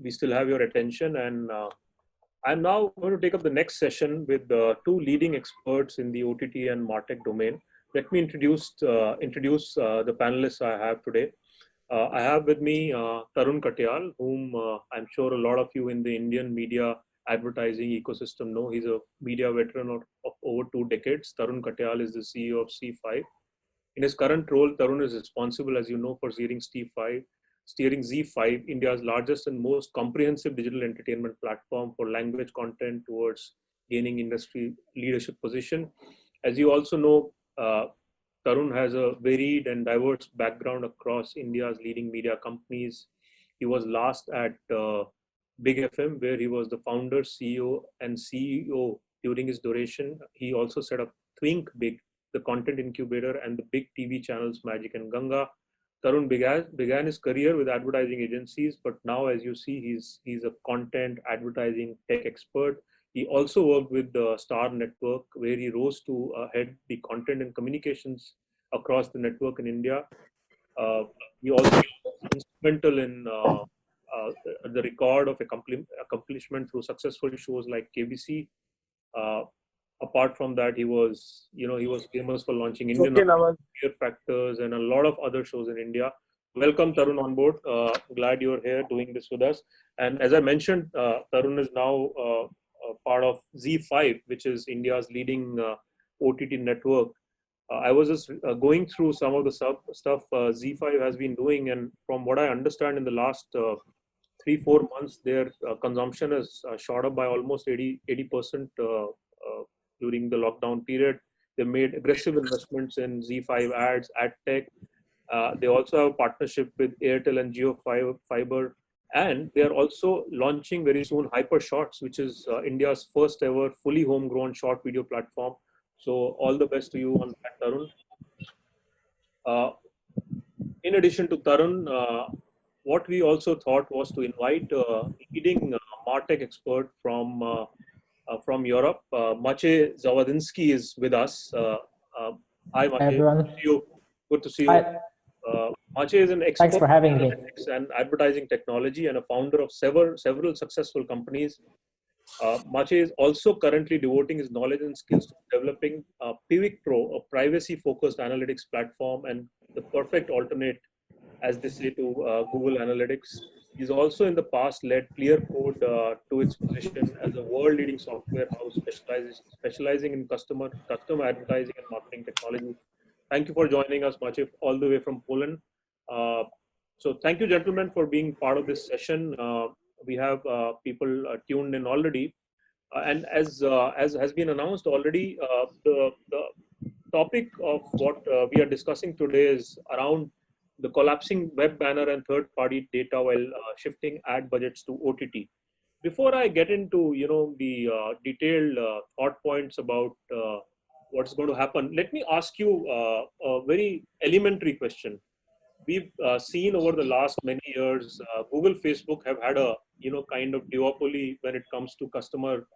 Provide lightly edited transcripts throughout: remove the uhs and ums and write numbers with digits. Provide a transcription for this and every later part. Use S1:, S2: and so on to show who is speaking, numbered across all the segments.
S1: we still have your attention. And I'm now going to take up the next session with two leading experts in the OTT and MarTech domain. Let me introduce the panelists I have today. I have with me Tarun Katial, whom I'm sure a lot of you in the Indian media advertising ecosystem know. He's a media veteran of over 2 decades. Tarun Katial is the CEO of C5. In his current role, Tarun is responsible, as you know, for steering Z5, India's largest and most comprehensive digital entertainment platform for language content towards gaining industry leadership position. As you also know, Tarun has a varied and diverse background across India's leading media companies. He was last at Big FM, where he was the founder, CEO, and CEO during his duration. He also set up Think Big, the content incubator, and the big TV channels Magic and Ganga. Tarun began his career with advertising agencies, but now, as you see, he's a content advertising tech expert. He also worked with the Star Network, where he rose to head the content and communications across the network in India. He also was instrumental in the record of accomplishment through successful shows like KBC. Apart from that, he was famous for launching Indian Fear Factors and a lot of other shows in India. Welcome, Tarun, on board. Glad you're here doing this with us. And as I mentioned, Tarun is now part of Z5, which is India's leading OTT network. I was just going through some of the stuff Z5 has been doing, and from what I understand, in the last 3-4 months, their consumption has shot up by almost 80% during the lockdown period. They made aggressive investments in Z5 ads, ad tech. They also have a partnership with Airtel and Jio Fiber. And they are also launching very soon Hyper Shorts, which is India's first ever fully homegrown short video platform. So all the best to you on that, Tarun. In addition to Tarun, what we also thought was to invite a leading MarTech expert from Europe. Maciej Zawadziński is with us. Hi, Maciej.
S2: Hi, everyone.
S1: Good to see you. Maciej is an expert
S2: Thanks for having me.
S1: And advertising technology and a founder of several successful companies. Maciej is also currently devoting his knowledge and skills to developing Pivik Pro, a privacy-focused analytics platform and the perfect alternate, as they say, to Google Analytics. He's also in the past led Clearcode to its position as a world-leading software house specializing in customer advertising and marketing technology. Thank you for joining us, Maciej, all the way from Poland. So thank you, gentlemen, for being part of this session. We have people tuned in already. And as has been announced already, the topic of what we are discussing today is around the collapsing web banner and third-party data while shifting ad budgets to OTT. Before I get into the detailed thought points about what's going to happen, let me ask you a very elementary question. We've seen over the last many years, Google, Facebook have had a kind of duopoly when it comes to customer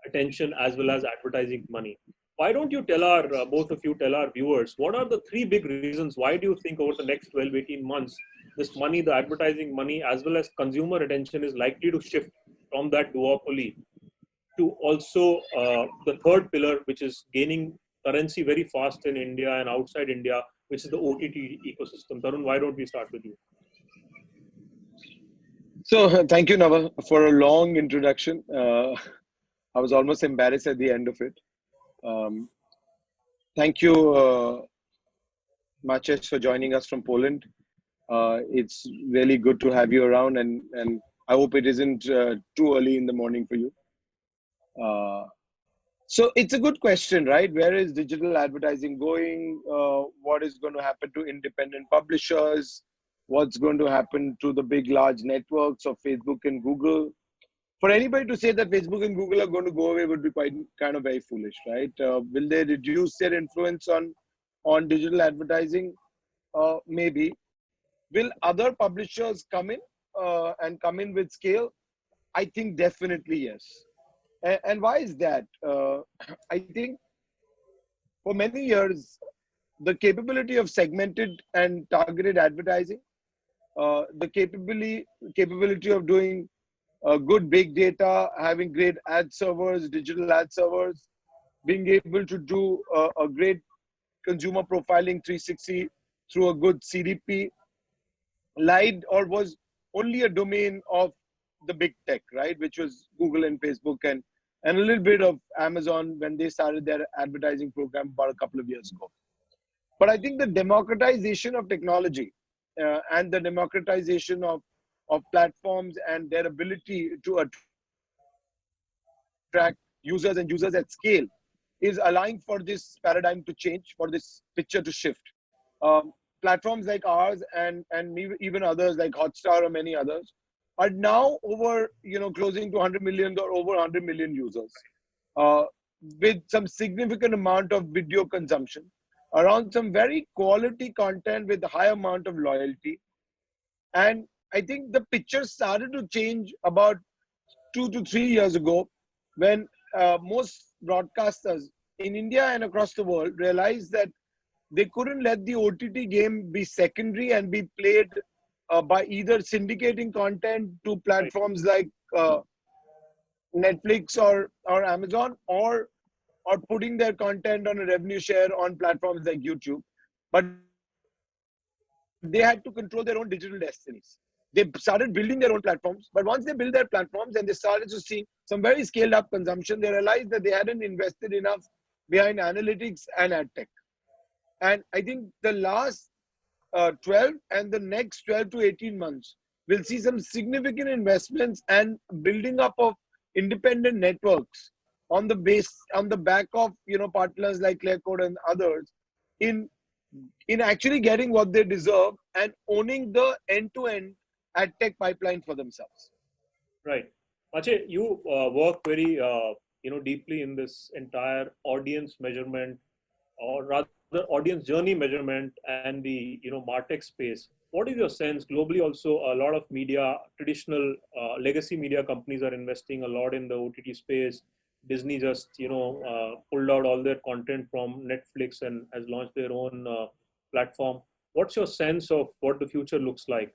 S1: attention as well as advertising money. Why don't you tell both of you tell our viewers, what are the 3 big reasons? Why do you think over the next 12-18 months, this money, the advertising money, as well as consumer attention is likely to shift from that duopoly to also the third pillar, which is gaining currency very fast in India and outside India, which is the OTT ecosystem? Tarun, why don't we start with you?
S3: So thank you, Nava, for a long introduction. I was almost embarrassed at the end of it. Thank you, Maciej, for joining us from Poland. It's really good to have you around, and I hope it isn't too early in the morning for you. So it's a good question, right? Where is digital advertising going? What is going to happen to independent publishers? What's going to happen to the big, large networks of Facebook and Google? For anybody to say that Facebook and Google are going to go away would be kind of very foolish, right? Will they reduce their influence on digital advertising? Maybe. Will other publishers come in and come in with scale? I think definitely yes. And why is that? I think for many years, the capability of segmented and targeted advertising the capability of doing good big data, having great ad servers, digital ad servers, being able to do a great consumer profiling 360 through a good CDP, lied or was only a domain of the big tech, right? Which was Google and Facebook and a little bit of Amazon when they started their advertising program about a couple of years ago. But I think the democratization of technology and the democratization of platforms and their ability to attract users and users at scale is allowing for this paradigm to change, for this picture to shift. Platforms like ours and even others like Hotstar or many others are now over, closing to 100 million or over 100 million users, uh, with some significant amount of video consumption around some very quality content with a high amount of loyalty. And I think the picture started to change about 2 to 3 years ago when most broadcasters in India and across the world realized that they couldn't let the OTT game be secondary and be played by either syndicating content to platforms like Netflix or Amazon, or putting their content on a revenue share on platforms like YouTube. But they had to control their own digital destinies. They started building their own platforms, but once they built their platforms and they started to see some very scaled up consumption, they realized that they hadn't invested enough behind analytics and ad tech. And I think the last 12 and the next 12 to 18 months will see some significant investments and building up of independent networks on the back of partners like Clearcode and others in actually getting what they deserve and owning the end-to-end ad tech pipeline for themselves.
S1: Right. Maciej, you work very deeply in this entire audience measurement, or rather audience journey measurement, and the MarTech space. What is your sense globally? Also, a lot of media, traditional legacy media companies are investing a lot in the OTT space. Disney just pulled out all their content from Netflix and has launched their own platform. What's your sense of what the future looks like?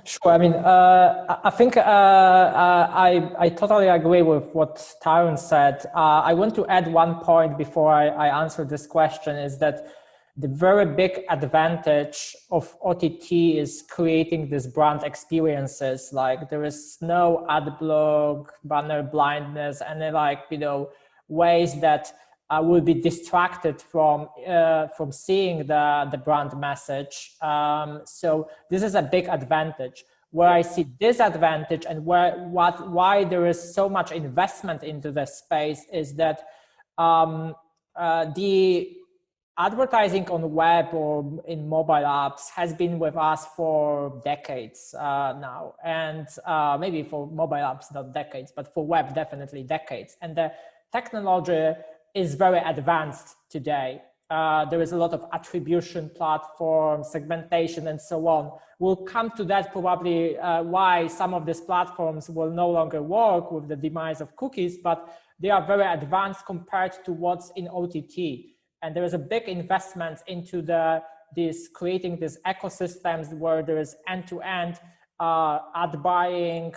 S2: Sure. I mean, I think I totally agree with what Tarun said. I want to add one point before I answer this question, is that the very big advantage of OTT is creating these brand experiences. Like there is no ad block, banner blindness, and ways that will be distracted from seeing the brand message. So this is a big advantage. Where I see disadvantage and why there is so much investment into the space is that the advertising on web or in mobile apps has been with us for decades now, and maybe for mobile apps not decades, but for web definitely decades. And the technology is very advanced today. There is a lot of attribution platforms, segmentation, and so on. We'll come to that probably why some of these platforms will no longer work with the demise of cookies, but they are very advanced compared to what's in OTT. And there is a big investment into creating these ecosystems where there is end-to-end ad buying,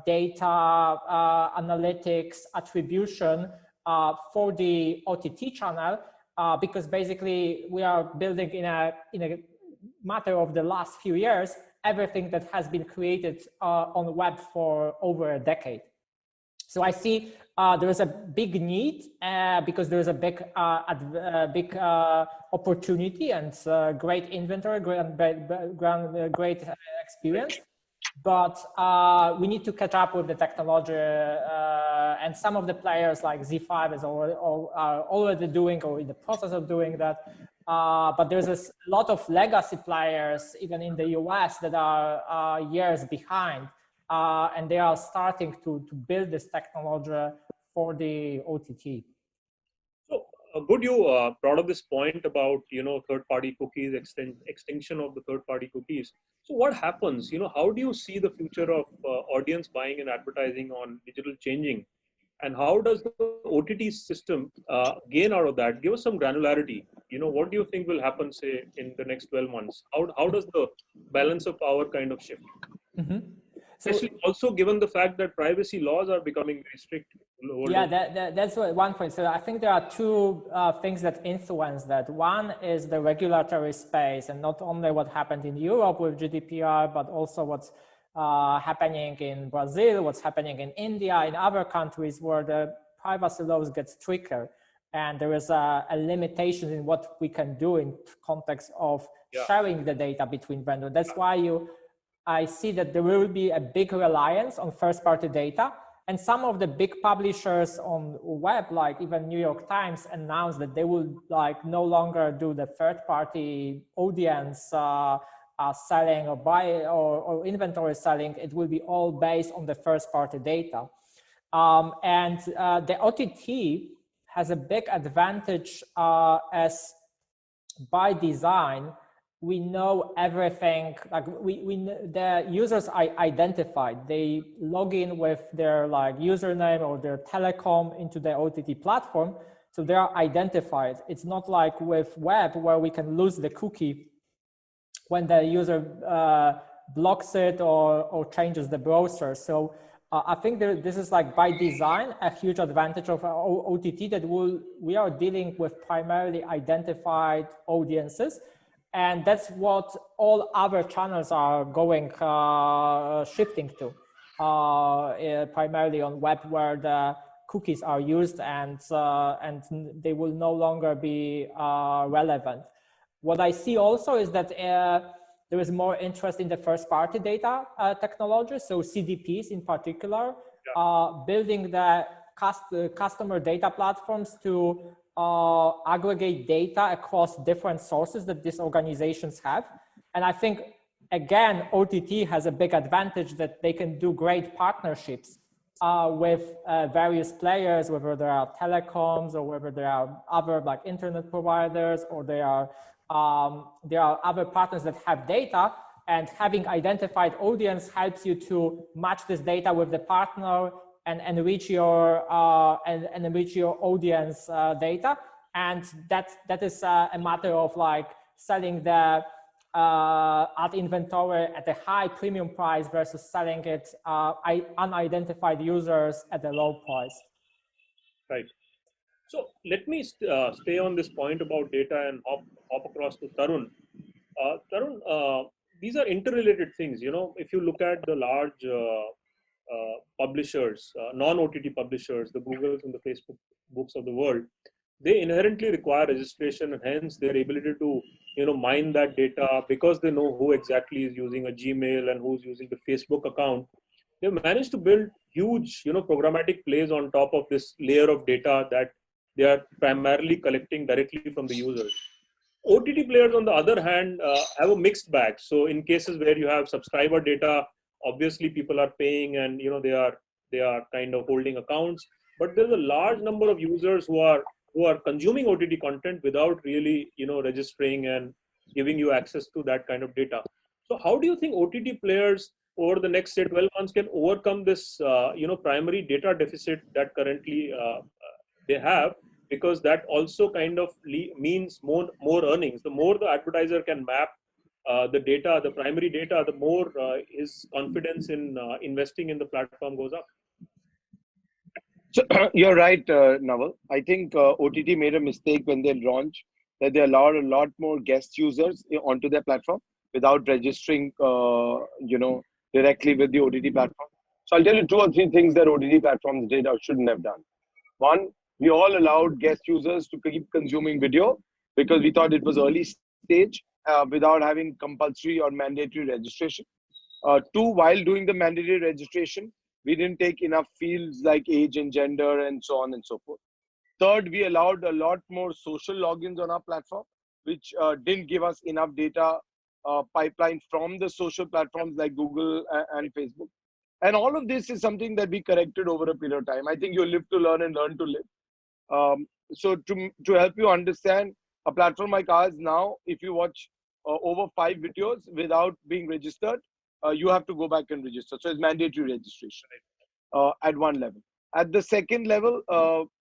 S2: data, analytics, attribution for the OTT channel, because basically we are building in a matter of the last few years everything that has been created on the web for over a decade. So I see there is a big need because there is a big opportunity and great inventory, great experience. But we need to catch up with the technology, and some of the players like Z5 are already doing or in the process of doing that. But there's a lot of legacy players, even in the US, that are years behind. And they are starting to build this technology for the OTT.
S1: So, good you brought up this point about third-party cookies, extinction of the third-party cookies. So, what happens? How do you see the future of audience buying and advertising on digital changing, and how does the OTT system gain out of that? Give us some granularity. What do you think will happen, say, in the next 12 months? How does the balance of power kind of shift.
S2: Mm-hmm. So,
S1: Especially also given the fact that privacy laws are becoming very strict.
S2: Yeah, that's one point. So I think there are two things that influence that. One is the regulatory space, and not only what happened in Europe with GDPR, but also what's happening in Brazil, what's happening in India, in other countries where the privacy laws get stricter. And there is a limitation in what we can do in context of sharing the data between vendors. That's why I see that there will be a big reliance on first-party data. And some of the big publishers on web, like even New York Times, announced that they will no longer do the third-party audience selling or buy or inventory selling. It will be all based on the first-party data. And the OTT has a big advantage as by design, we know everything, like the users are identified. They log in with their username or their telecom into the OTT platform. So they are identified. It's not like with web where we can lose the cookie when the user blocks it or changes the browser. So I think this is by design a huge advantage of OTT, that we are dealing with primarily identified audiences. And that's what all other channels are going, shifting to, primarily on web where the cookies are used and they will no longer be relevant. What I see also is that there is more interest in the first party data technology. So CDPs in particular, building the customer data platforms to aggregate data across different sources that these organizations have. And I think, again, OTT has a big advantage that they can do great partnerships with various players, whether there are telecoms or whether there are other internet providers, or there are other partners that have data, and having identified audience helps you to match this data with the partner and enrich your audience data. And that is a matter of selling the ad inventory at a high premium price versus selling it unidentified users at a low price.
S1: Right. So let me stay on this point about data and hop across to Tarun. Tarun, these are interrelated things. If you look at the large publishers, non-OTT publishers, the Googles and the Facebook books of the world, they inherently require registration, and hence their ability to mine that data, because they know who exactly is using a Gmail and who's using the Facebook account. They've managed to build huge programmatic plays on top of this layer of data that they are primarily collecting directly from the users. OTT players, on the other hand, have a mixed bag. So in cases where you have subscriber data, obviously people are paying and they are kind of holding accounts. But there's a large number of users who are consuming OTT content without really registering and giving you access to that kind of data. So how do you think OTT players over the next 12 months can overcome this primary data deficit that currently they have? Because that also kind of means more earnings. The more the advertiser can map the data, the primary data, the more his confidence in investing in the platform goes up.
S3: So you're right, Naval. I think OTT made a mistake when they launched, that they allowed a lot more guest users onto their platform without registering, directly with the OTT platform. So I'll tell you 2 or 3 things that OTT platforms did or shouldn't have done. One, we all allowed guest users to keep consuming video because we thought it was early stage without having compulsory or mandatory registration. 2, while doing the mandatory registration, we didn't take enough fields like age and gender and so on and so forth. Third, we allowed a lot more social logins on our platform, which didn't give us enough data pipeline from the social platforms like Google and Facebook. And all of this is something that we corrected over a period of time. I think you live to learn and learn to live. So to help you understand, a platform like ours now, if you watch over 5 videos without being registered, you have to go back and register. So it's mandatory registration at one level. At the second level,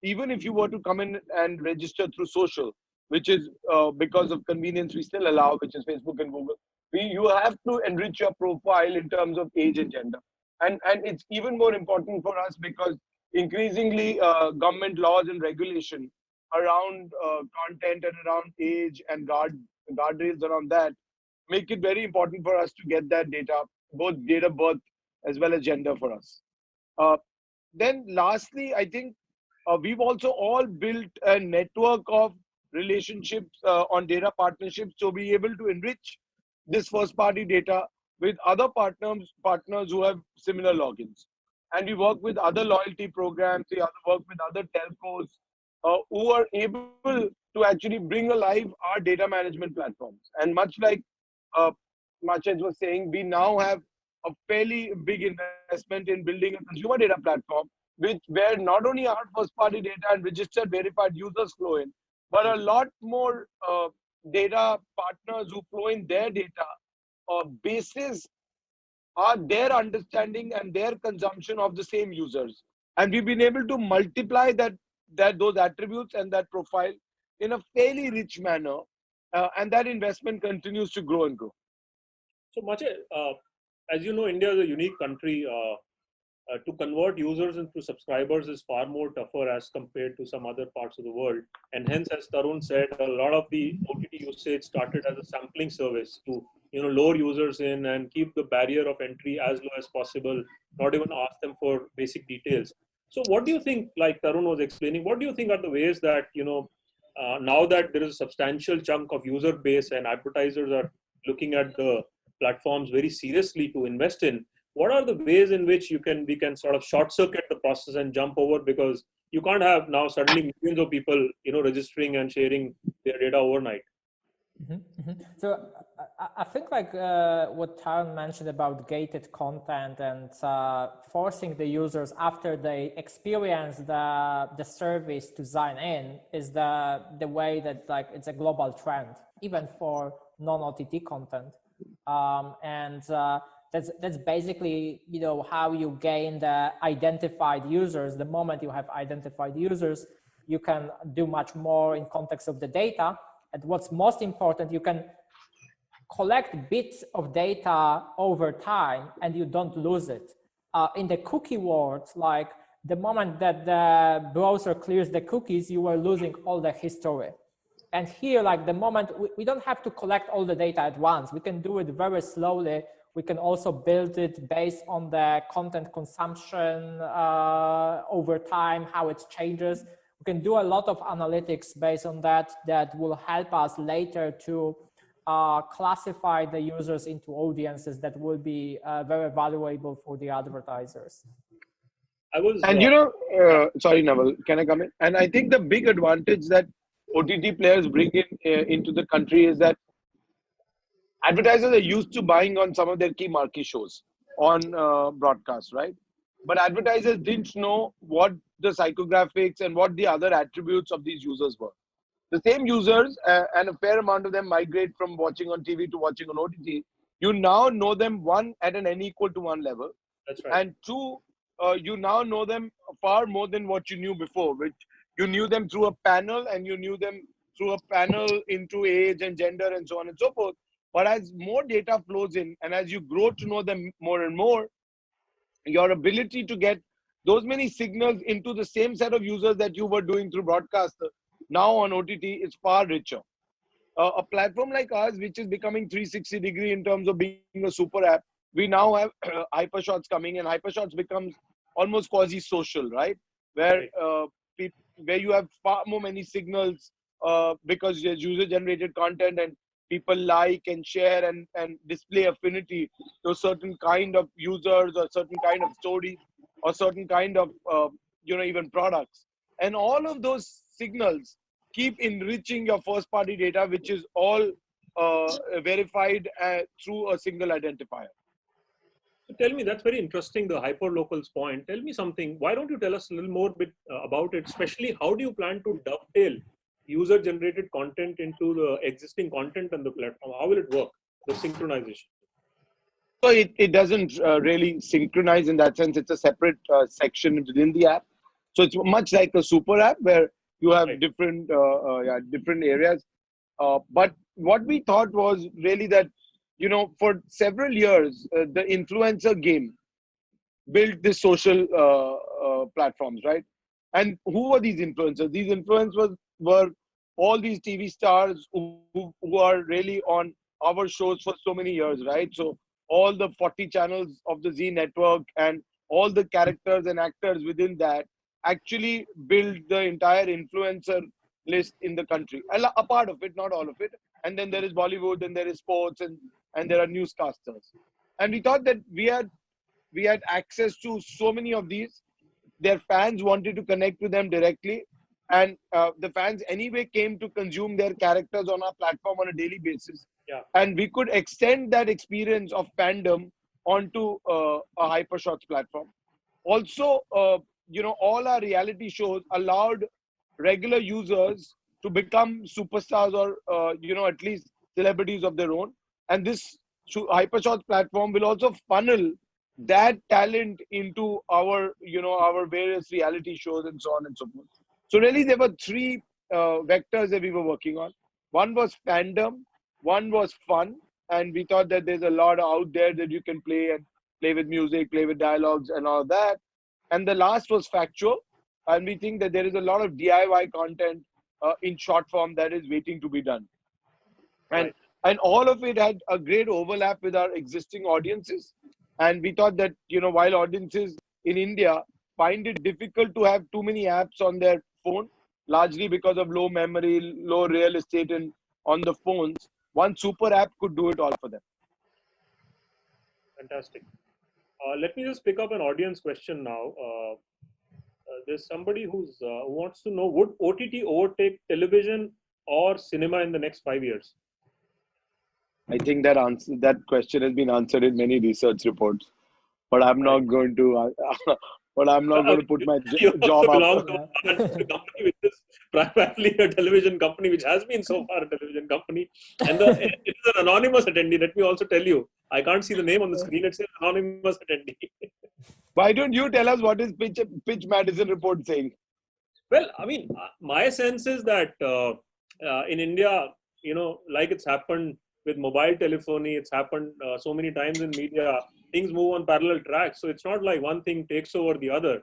S3: even if you were to come in and register through social, which is because of convenience we still allow, which is Facebook and Google, You have to enrich your profile in terms of age and gender. And it's even more important for us because increasingly government laws and regulation around content and around age and guardrails around that make it very important for us to get that data, both date of birth as well as gender for us. Uh, then lastly, I think we've also all built a network of relationships on data partnerships to be able to enrich this first party data with other partners who have similar logins. And we work with other loyalty programs, we other work with other telcos who are able to actually bring alive our data management platforms. And much like uh, Maciej was saying, we now have a fairly big investment in building a consumer data platform, where not only our first party data and registered verified users flow in, but a lot more data partners who flow in their data basis are their understanding and their consumption of the same users. And we've been able to multiply that those attributes and that profile in a fairly rich manner. And that investment continues to grow and grow.
S1: So, Maciej, as you know, India is a unique country. To convert users into subscribers is far more tougher as compared to some other parts of the world. And hence, as Tarun said, a lot of the OTT usage started as a sampling service to lure users in and keep the barrier of entry as low as possible, not even ask them for basic details. So what do you think, like Tarun was explaining, what do you think are the ways that, now that there is a substantial chunk of user base and advertisers are looking at the platforms very seriously to invest in, what are the ways in which we can sort of short circuit the process and jump over, because you can't have now suddenly millions of people registering and sharing their data overnight.
S2: So I think like what Tarun mentioned about gated content and forcing the users after they experience the service to sign in is the way that like it's a global trend, even for non-OTT content. That's basically, how you gain the identified users. The moment you have identified users, you can do much more in context of the data. And what's most important, you can collect bits of data over time and you don't lose it. In the cookie world, like the moment that the browser clears the cookies, you are losing all the history. And here, like the moment, we don't have to collect all the data at once. We can do it very slowly. We can also build it based on the content consumption over time, how it changes. We can do a lot of analytics based on that will help us later to classify the users into audiences that will be very valuable for the advertisers.
S3: Sorry, Naval, can I come in? And I think the big advantage that OTT players bring into the country is that advertisers are used to buying on some of their key marquee shows on broadcast, right? But advertisers didn't know what the psychographics and what the other attributes of these users were. The same users, and a fair amount of them migrate from watching on TV to watching on OTT. You now know them, one, at an n equal to 1 level.
S1: That's right.
S3: And two, you now know them far more than what you knew before, which you knew them through a panel and you knew them through a panel into age and gender and so on and so forth. But as more data flows in and as you grow to know them more and more, your ability to get those many signals into the same set of users that you were doing through broadcast now on OTT is far richer. A platform like ours, which is becoming 360 degree in terms of being a super app, we now have hypershots coming, and hypershots becomes almost quasi-social, right? Where you have far more many signals because there's user-generated content and people like and share and display affinity to a certain kind of users or certain kind of stories or certain kind of even products. And all of those signals keep enriching your first party data, which is all verified through a single identifier.
S1: So tell me, that's very interesting, the hyperlocals point. Tell me something. Why don't you tell us a little more bit about it? Especially, how do you plan to dovetail user-generated content into the existing content on the platform? How will it work, the synchronization?
S3: So it doesn't really synchronize in that sense. It's a separate section within the app. So it's much like a super app where you have different different areas. But what we thought was really that for several years, the influencer game built this social platforms, right? And who were these influencers? These influencers were all these TV stars who are really on our shows for so many years, right? So all the 40 channels of the Z network and all the characters and actors within that actually build the entire influencer list in the country. A part of it, not all of it. And then there is Bollywood, and there is sports, and there are newscasters. And we thought that we had access to so many of these. Their fans wanted to connect with them directly, and the fans anyway came to consume their characters on our platform on a daily basis.
S1: Yeah.
S3: And we could extend that experience of fandom onto a Hypershots platform. Also, all our reality shows allowed regular users to become superstars or at least celebrities of their own. And this Hypershots platform will also funnel that talent into our various reality shows and so on and so forth. So really, there were three vectors that we were working on. One was fandom, one was fun, and we thought that there's a lot out there that you can play with music, play with dialogues and all that. And the last was factual, and we think that there is a lot of DIY content in short form that is waiting to be done. And and all of it had a great overlap with our existing audiences. And we thought that, while audiences in India find it difficult to have too many apps on their phone, largely because of low memory, low real estate on the phones, one super app could do it all for them.
S1: Fantastic. Let me just pick up an audience question now. There's somebody who wants to know, would OTT overtake television or cinema in the next 5 years?
S3: I think that question has been answered in many research reports, but I'm not going to. But I'm not going to put my job up.
S1: To a company which is primarily a television company, which has been so far a television company, and it is an anonymous attendee. Let me also tell you, I can't see the name on the screen. It says anonymous attendee.
S3: Why don't you tell us what is Pitch Madison report saying?
S1: Well, I mean, my sense is that in India, like it's happened with mobile telephony, it's happened so many times in media, things move on parallel tracks. So it's not like one thing takes over the other.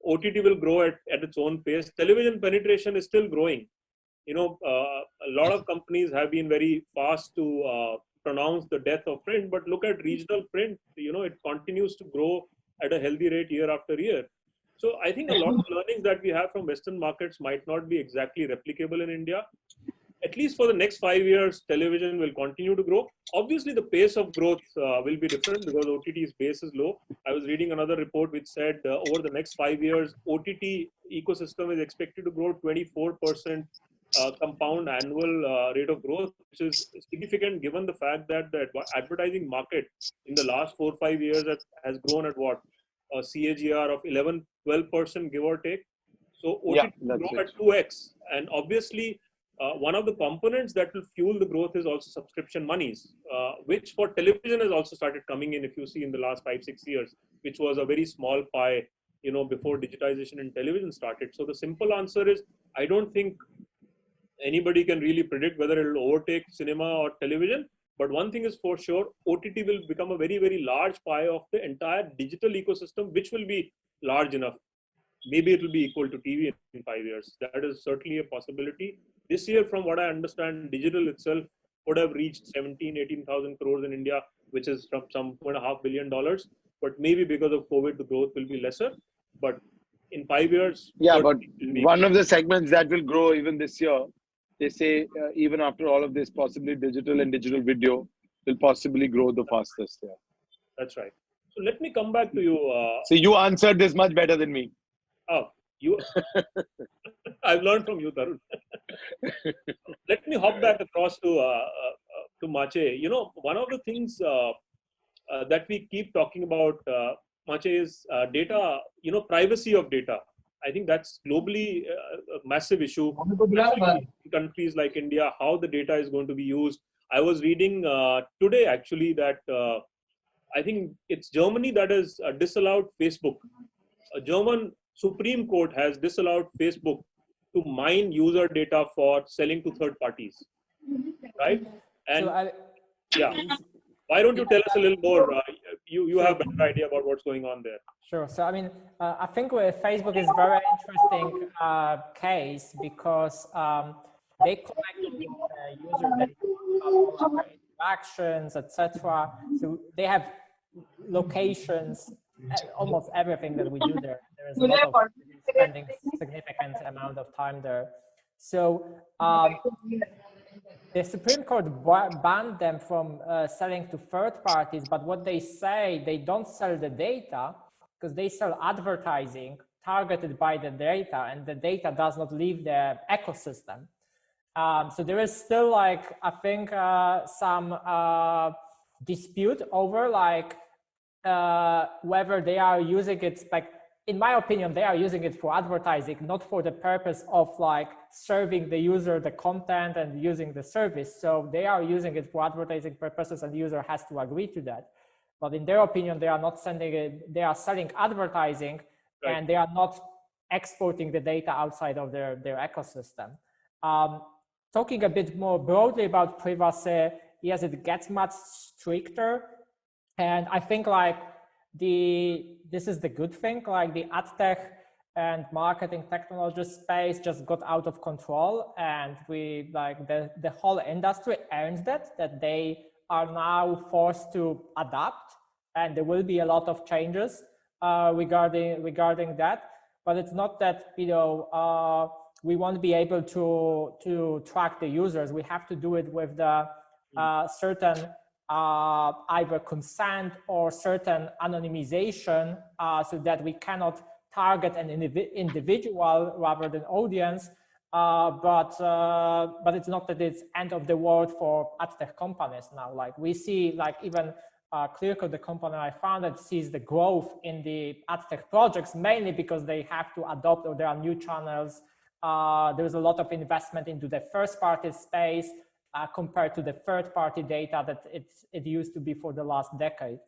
S1: OTT will grow at its own pace. Television penetration is still growing. A lot of companies have been very fast to pronounce the death of print, but look at regional print, it continues to grow at a healthy rate year after year. So I think a lot of learnings that we have from Western markets might not be exactly replicable in India. At least for the next 5 years, television will continue to grow. Obviously, the pace of growth will be different because OTT's base is low. I was reading another report which said over the next 5 years, OTT ecosystem is expected to grow 24% compound annual rate of growth, which is significant given the fact that the advertising market in the last 4 or 5 years has grown at what? A CAGR of 11-12%, give or take. So OTT will grow at 2x. And obviously, one of the components that will fuel the growth is also subscription monies, which for television has also started coming in, if you see in the last 5-6 years, which was a very small pie, before digitization in television started. So the simple answer is, I don't think anybody can really predict whether it will overtake cinema or television. But one thing is for sure, OTT will become a very, very large pie of the entire digital ecosystem, which will be large enough. Maybe it will be equal to TV in 5 years. That is certainly a possibility. This year, from what I understand, digital itself would have reached 18,000 crores in India, which is from some $2.5 billion. But maybe because of COVID, the growth will be lesser. But in 5 years...
S3: Yeah, but one of the segments that will grow even this year, they say even after all of this, possibly digital and digital video will possibly grow the fastest. Yeah.
S1: That's right. So let me come back to you.
S3: So you answered this much better than me.
S1: Oh, you... I've learned from you, Tarun. Let me hop back across to Maciej. One of the things that we keep talking about, Maciej, is data, privacy of data. I think that's globally a massive issue. In countries like India, how the data is going to be used. I was reading today, actually, that I think it's Germany that has disallowed Facebook. A German Supreme Court has disallowed Facebook to mine user data for selling to third parties, right? And Why don't you tell us a little more? You have a better idea about what's going on there.
S2: Sure. So, I mean, I think Facebook is very interesting case because they collect user data about all our interactions, etc. So they have locations, almost everything that we do there. There is a lot of spending significant amount of time there. So the Supreme Court banned them from selling to third parties, but what they say, they don't sell the data because they sell advertising targeted by the data, and the data does not leave the ecosystem. So there is still, like, I think some dispute over, like, whether they are using it, like, in my opinion, they are using it for advertising, not for the purpose of, like, serving the user the content and using the service. So they are using it for advertising purposes, and the user has to agree to that. But in their opinion, they are not sending it, they are selling advertising, right, and they are not exporting the data outside of their ecosystem. Talking a bit more broadly about privacy, yes, it gets much stricter. And I think, like, this is the good thing, like the ad tech and marketing technology space just got out of control, and we, like, the whole industry earned that they are now forced to adapt, and there will be a lot of changes regarding that. But it's not that, you know, we won't be able to track the users. We have to do it with the certain either consent or certain anonymization, so that we cannot target an individual rather than audience. But it's not that it's end of the world for ad tech companies now. Like, we see, like, even Clearcode, the company I founded, sees the growth in the ad tech projects, mainly because they have to adopt, or there are new channels. There's a lot of investment into the first party space compared to the third party data that it used to be for the last decade.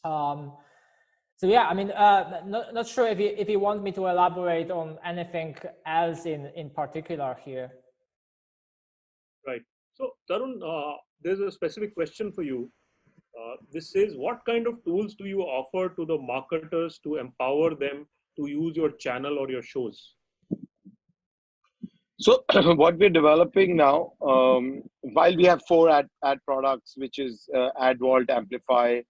S2: So yeah, I mean, not sure if you want me to elaborate on anything else in particular here.
S1: Right. So Tarun, there's a specific question for you. This says, what kind of tools do you offer to the marketers to empower them to use your channel or your shows?
S3: So what we're developing now, while we have 4 ad products, which is Ad Vault, Amplify,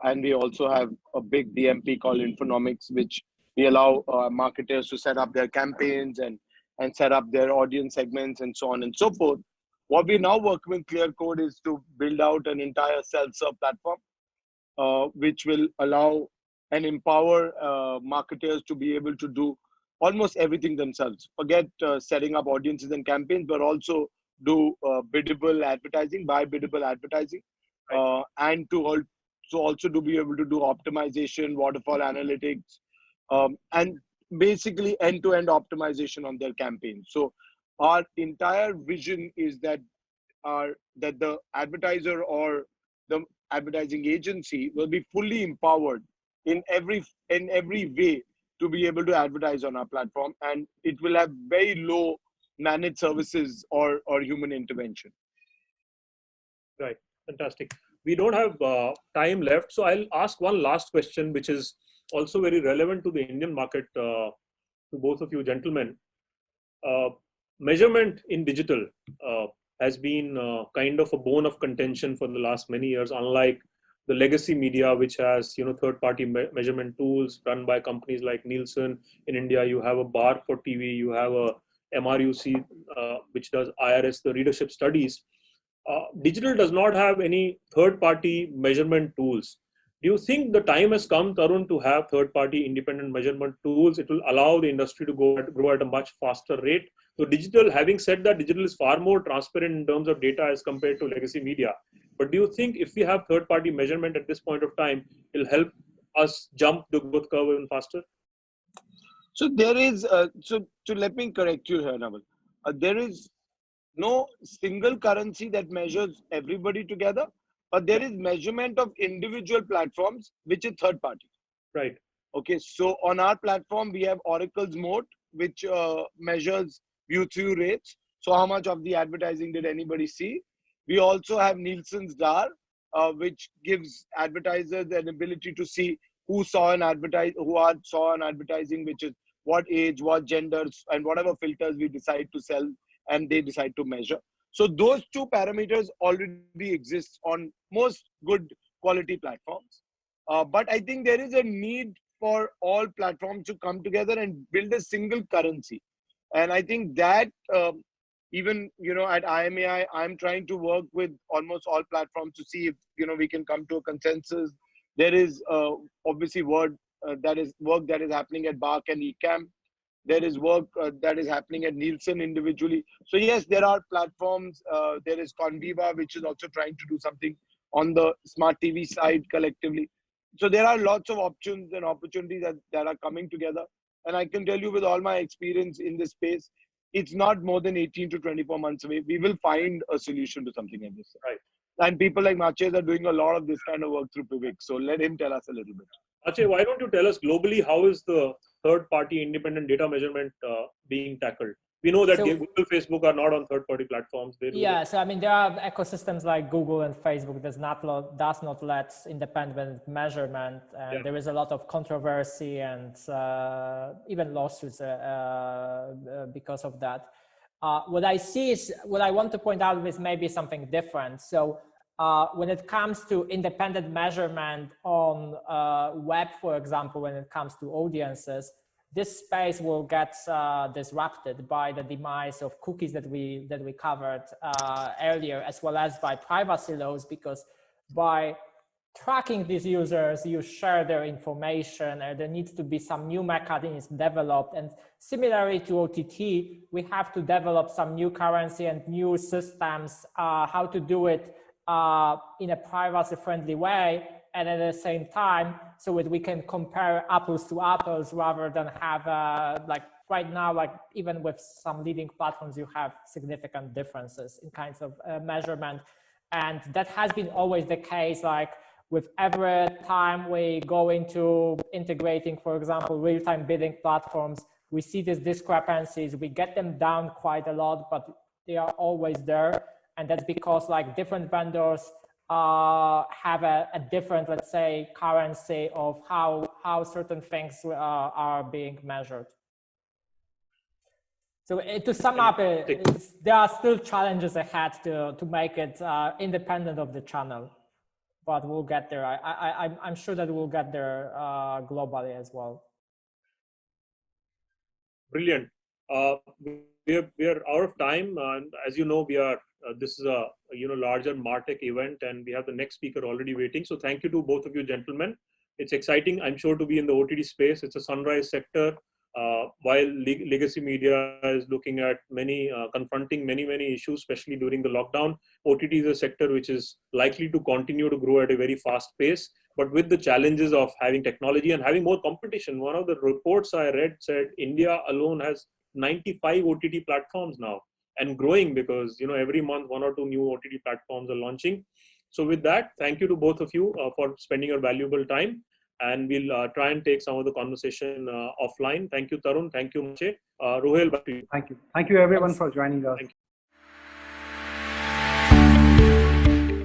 S3: and we also have a big DMP called Infonomics, which we allow marketers to set up their campaigns and set up their audience segments and so on and so forth. What we now work with ClearCode is to build out an entire self-serve platform, which will allow and empower marketers to be able to do almost everything themselves. Forget setting up audiences and campaigns, but also do biddable advertising, buy biddable advertising, and to also to be able to do optimization, waterfall analytics, and basically end-to-end optimization on their campaigns. So our entire vision is that the advertiser or the advertising agency will be fully empowered in every way to be able to advertise on our platform, and it will have very low managed services or human intervention.
S1: Right, fantastic. We don't have time left, so I'll ask one last question, which is also very relevant to the Indian market, to both of you gentlemen. Measurement in digital has been kind of a bone of contention for the last many years, unlike the legacy media, which has, you know, third-party measurement tools run by companies like Nielsen. In India, you have a BAR for TV, you have a MRUC, which does IRS, the readership studies. Digital does not have any third-party measurement tools. Do you think the time has come, Tarun, to have third-party independent measurement tools? It will allow the industry to grow at a much faster rate. So digital, having said that, digital is far more transparent in terms of data as compared to legacy media. But do you think if we have third-party measurement at this point of time, it will help us jump the growth curve even faster?
S3: So there is, so let me correct you here, Naval. There is no single currency that measures everybody together, but there is measurement of individual platforms, which is third party.
S1: Right.
S3: Okay, so on our platform, we have Oracle's Moat, which measures view-through rates. So how much of the advertising did anybody see? We also have Nielsen's DAR, which gives advertisers an ability to see who saw an advertising, which is what age, what genders, and whatever filters we decide to sell and they decide to measure. So those two parameters already exist on most good quality platforms. But I think there is a need for all platforms to come together and build a single currency. And I think that even, at IMAI, I'm trying to work with almost all platforms to see if, we can come to a consensus. There is obviously work that is happening at BARC and Ecamm. There is work that is happening at Nielsen individually. So yes, there are platforms. There is Conviva, which is also trying to do something on the smart TV side collectively. So there are lots of options and opportunities that are coming together. And I can tell you with all my experience in this space, it's not more than 18 to 24 months away. We will find a solution to something like this.
S1: Right.
S3: And people like Maciej are doing a lot of this kind of work through Pivik. So let him tell us a little bit.
S1: Maciej, why don't you tell us globally, how is the third-party independent data measurement being tackled? We know that Google, Facebook are not on third-party platforms.
S2: So I mean, there are ecosystems like Google and Facebook does not let independent measurement, and there is a lot of controversy and even lawsuits because of that. What I want to point out is maybe something different. So when it comes to independent measurement on web, for example, when it comes to audiences, this space will get disrupted by the demise of cookies that we covered earlier, as well as by privacy laws, because by tracking these users, you share their information, and there needs to be some new mechanisms developed. And similarly to OTT, we have to develop some new currency and new systems, how to do it in a privacy-friendly way, and at the same time, so that we can compare apples to apples rather than have like right now, like even with some leading platforms, you have significant differences in kinds of measurement. And that has been always the case, like with every time we go into integrating, for example, real-time bidding platforms, we see these discrepancies, we get them down quite a lot, but they are always there. And that's because like different vendors have a different, let's say, currency of how certain things are being measured. So to sum up, there are still challenges ahead to make it independent of the channel, but we'll get there. I'm sure that we'll get there globally as well.
S1: Brilliant. We are out of time, and as you know, this is a larger MarTech event, and we have the next speaker already waiting. So thank you to both of you gentlemen. It's exciting, I'm sure, to be in the OTT space. It's a sunrise sector. While legacy media is looking at confronting many issues, especially during the lockdown, OTT is a sector which is likely to continue to grow at a very fast pace, but with the challenges of having technology and having more competition. One of the reports I read said India alone has 95 OTT platforms now, and growing, because every month 1 or 2 new OTT platforms are launching. So with that, thank you to both of you for spending your valuable time. And we'll try and take some of the conversation offline. Thank you, Tarun. Thank you, Maciej. Rohel, back to you.
S4: Thank you. Thank you, everyone, for joining us.
S1: Thank you.